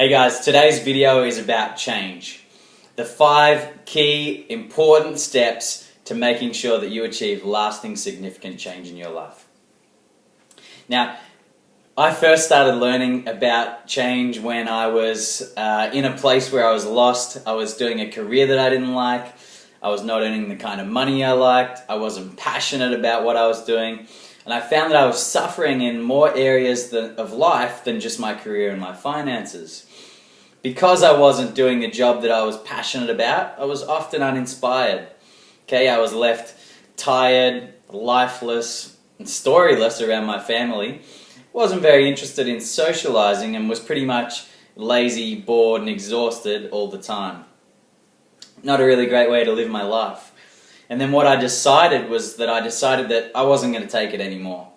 Hey guys, today's video is about change. The 5 key important steps to making sure that you achieve lasting significant change in your life. Now, I first started learning about change when I was in a place where I was lost. I was doing a career that I didn't like. I was not earning the kind of money I liked. I wasn't passionate about what I was doing. And I found that I was suffering in more areas of life than just my career and my finances. Because I wasn't doing the job that I was passionate about, I was often uninspired. I was left tired, lifeless, and storyless around my family. Wasn't very interested in socializing and was pretty much lazy, bored, and exhausted all the time. Not a really great way to live my life. And then what I decided was that I wasn't going to take it anymore.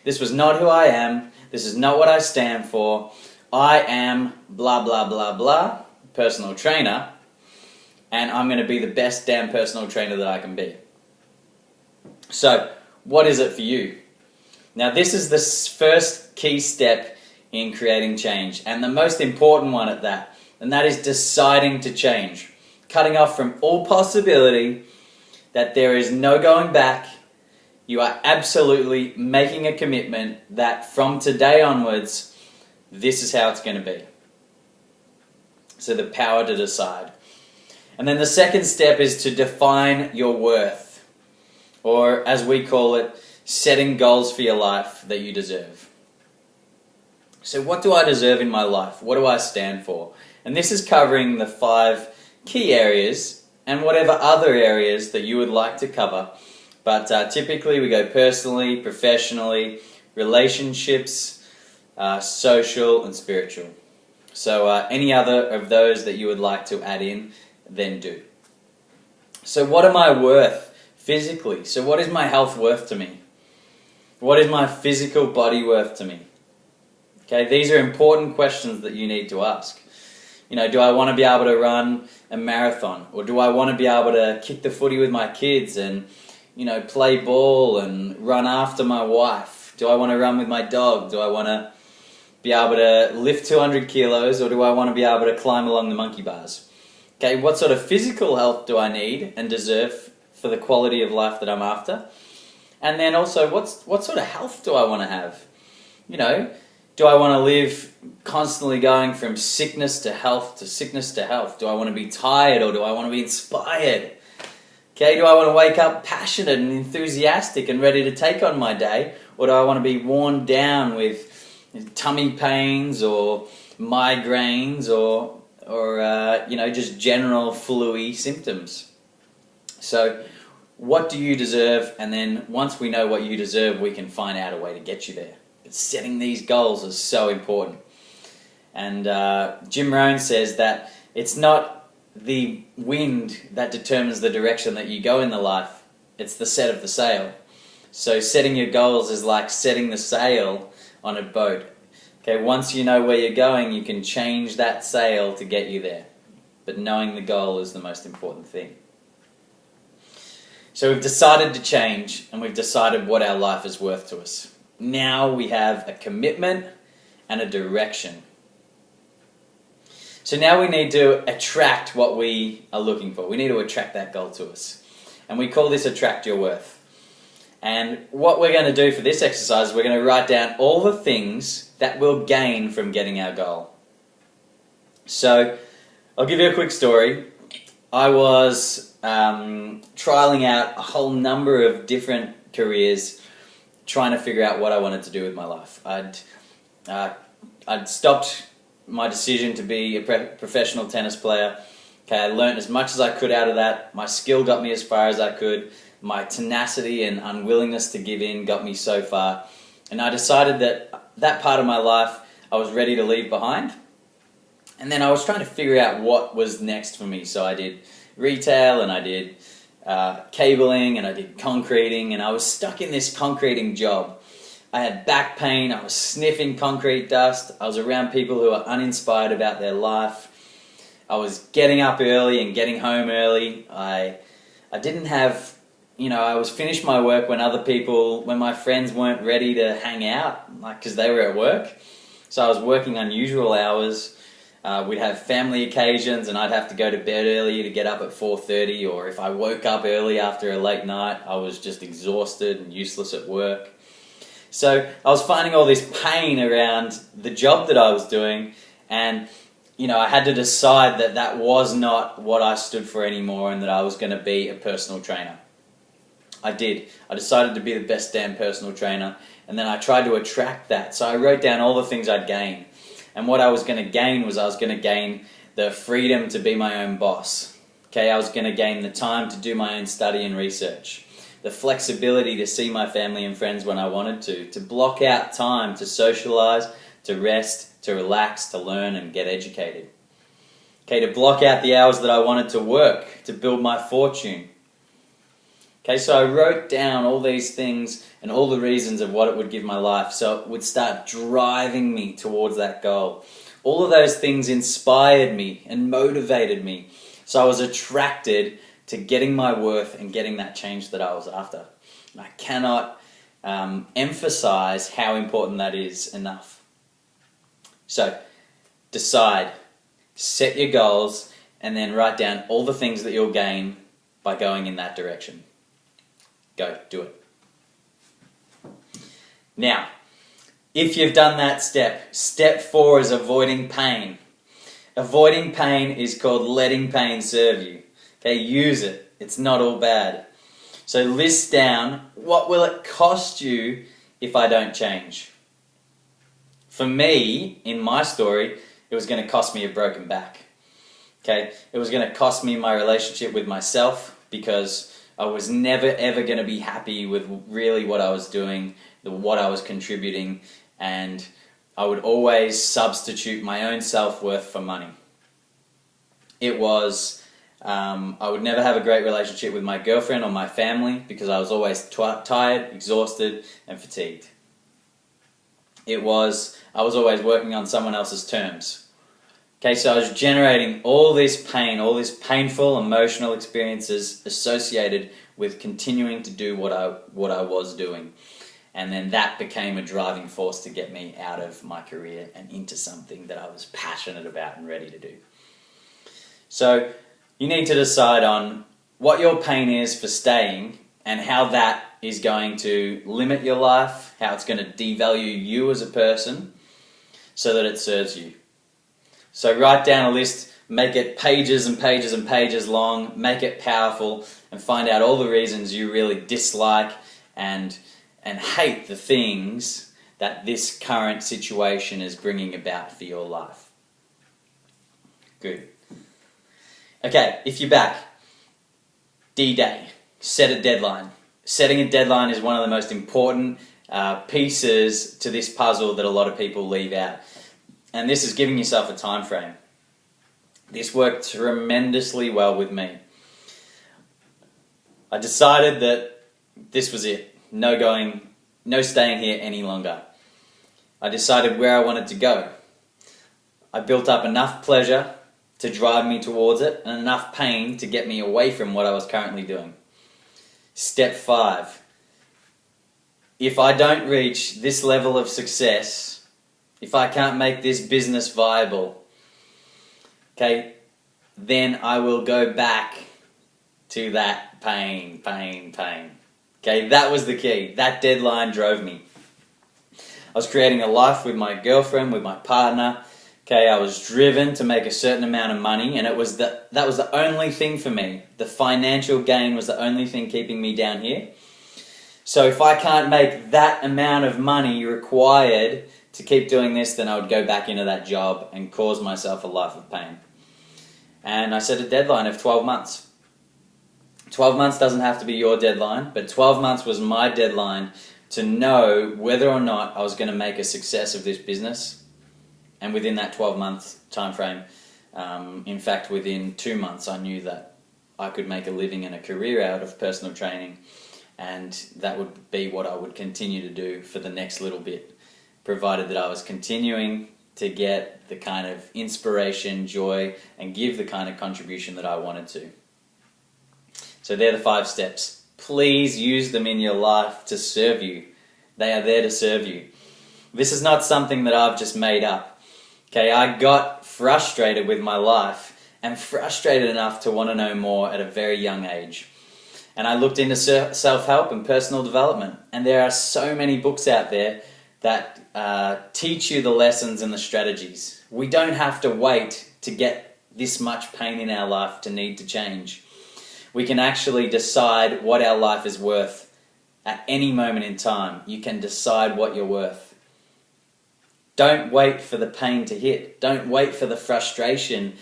This was not who I am. This is not what I stand for. I am blah blah blah blah, personal trainer, and I'm going to be the best damn personal trainer that I can be. So, what is it for you? Now, this is the first key step in creating change, and the most important one at that, and that is deciding to change. Cutting off from all possibility that there is no going back. You are absolutely making a commitment that from today onwards, this is how it's going to be. So the power to decide. And then the second step is to define your worth. Or as we call it, setting goals for your life that you deserve. So what do I deserve in my life? What do I stand for? And this is covering the 5 key areas and whatever other areas that you would like to cover. But typically we go personally, professionally, relationships, social and spiritual. So any other of those that you would like to add in, then do. So what am I worth physically? So what is my health worth to me? What is my physical body worth to me? Okay, these are important questions that you need to ask. You know, do I want to be able to run a marathon? Or do I want to be able to kick the footy with my kids and, you know, play ball and run after my wife? Do I want to run with my dog? Do I want to be able to lift 200 kilos, or do I want to be able to climb along the monkey bars? Okay, what sort of physical health do I need and deserve for the quality of life that I'm after? And then also, what sort of health do I want to have? You know, do I want to live constantly going from sickness to health to sickness to health? Do I want to be tired, or do I want to be inspired? Okay, do I want to wake up passionate and enthusiastic and ready to take on my day, or do I want to be worn down with tummy pains or migraines or you know, just general flu-y symptoms? So what do you deserve? And then once we know what you deserve, we can find out a way to get you there. But setting these goals is so important. And Jim Rohn says that it's not the wind that determines the direction that you go in the life, it's the set of the sail. So setting your goals is like setting the sail on a boat. Okay, once you know where you're going, you can change that sail to get you there. But knowing the goal is the most important thing. So we've decided to change, and we've decided what our life is worth to us. Now we have a commitment and a direction. So now we need to attract what we are looking for. We need to attract that goal to us. And we call this Attract Your Worth. And what we're going to do for this exercise is we're going to write down all the things that we'll gain from getting our goal. So I'll give you a quick story. I was trialing out a whole number of different careers, trying to figure out what I wanted to do with my life. I'd stopped my decision to be a professional tennis player. Okay, I learned as much as I could out of that. My skill got me as far as I could. My tenacity and unwillingness to give in got me so far. And I decided that part of my life I was ready to leave behind. And then I was trying to figure out what was next for me. So I did retail, and I did cabling, and I did concreting, and I was stuck in this concreting job. I had back pain, I was sniffing concrete dust, I was around people who were uninspired about their life. I was getting up early and getting home early. I didn't have... You know, I was finished my work when my friends weren't ready to hang out, like, because they were at work. So I was working unusual hours. We'd have family occasions and I'd have to go to bed early to get up at 4:30, or if I woke up early after a late night, I was just exhausted and useless at work. So I was finding all this pain around the job that I was doing, and I had to decide that that was not what I stood for anymore, and that I was going to be a personal trainer. I did. I decided to be the best damn personal trainer, and then I tried to attract that. So I wrote down all the things I'd gain. And what I was going to gain was I was going to gain the freedom to be my own boss. Okay, I was going to gain the time to do my own study and research, the flexibility to see my family and friends when I wanted to block out time to socialize, to rest, to relax, to learn and get educated. Okay, to block out the hours that I wanted to work, to build my fortune. Okay, so I wrote down all these things and all the reasons of what it would give my life, so it would start driving me towards that goal. All of those things inspired me and motivated me, so I was attracted to getting my worth and getting that change that I was after. I cannot emphasize how important that is enough. So, decide, set your goals, and then write down all the things that you'll gain by going in that direction. Go, do it. Now, if you've done that step 4 is avoiding pain. Avoiding pain is called letting pain serve you. Okay, use it. It's not all bad. So list down, what will it cost you if I don't change? For me, in my story, it was going to cost me a broken back. Okay, it was going to cost me my relationship with myself, because I was never ever going to be happy with really what I was doing, what I was contributing, and I would always substitute my own self-worth for money. It was, I would never have a great relationship with my girlfriend or my family, because I was always tired, exhausted, and fatigued. It was, I was always working on someone else's terms. Okay, so I was generating all this pain, all these painful emotional experiences associated with continuing to do what I was doing. And then that became a driving force to get me out of my career and into something that I was passionate about and ready to do. So you need to decide on what your pain is for staying and how that is going to limit your life, how it's going to devalue you as a person so that it serves you. So write down a list, make it pages and pages and pages long, make it powerful, and find out all the reasons you really dislike and hate the things that this current situation is bringing about for your life. Good. Okay, if you're back, D-Day, set a deadline. Setting a deadline is one of the most important pieces to this puzzle that a lot of people leave out. And this is giving yourself a time frame. This worked tremendously well with me. I decided that this was it. No staying here any longer. I decided where I wanted to go. I built up enough pleasure to drive me towards it and enough pain to get me away from what I was currently doing. Step 5. If I don't reach this level of success, if I can't make this business viable, okay, then I will go back to that pain. Okay, that was the key. That deadline drove me. I was creating a life with my girlfriend, with my partner. Okay, I was driven to make a certain amount of money, and that was the only thing for me. The financial gain was the only thing keeping me down here. So if I can't make that amount of money required to keep doing this, then I would go back into that job and cause myself a life of pain. And I set a deadline of 12 months. 12 months doesn't have to be your deadline, but 12 months was my deadline to know whether or not I was going to make a success of this business. And within that 12-month time frame, in fact within 2 months, I knew that I could make a living and a career out of personal training, and that would be what I would continue to do for the next little bit, provided that I was continuing to get the kind of inspiration, joy, and give the kind of contribution that I wanted to. So they're the 5 steps. Please use them in your life to serve you. They are there to serve you. This is not something that I've just made up. Okay, I got frustrated with my life and frustrated enough to want to know more at a very young age. And I looked into self-help and personal development, and there are so many books out there that teach you the lessons and the strategies. We don't have to wait to get this much pain in our life to need to change. We can actually decide what our life is worth at any moment in time. You can decide what you're worth. Don't wait for the pain to hit. Don't wait for the frustration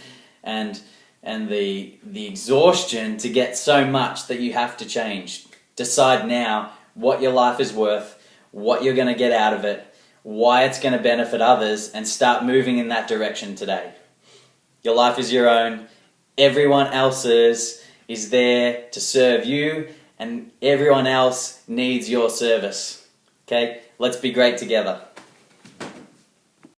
and the exhaustion to get so much that you have to change. Decide now what your life is worth, what you're going to get out of it, why it's going to benefit others, and start moving in that direction today. Your life is your own. Everyone else's is there to serve you, and everyone else needs your service. Okay? Let's be great together.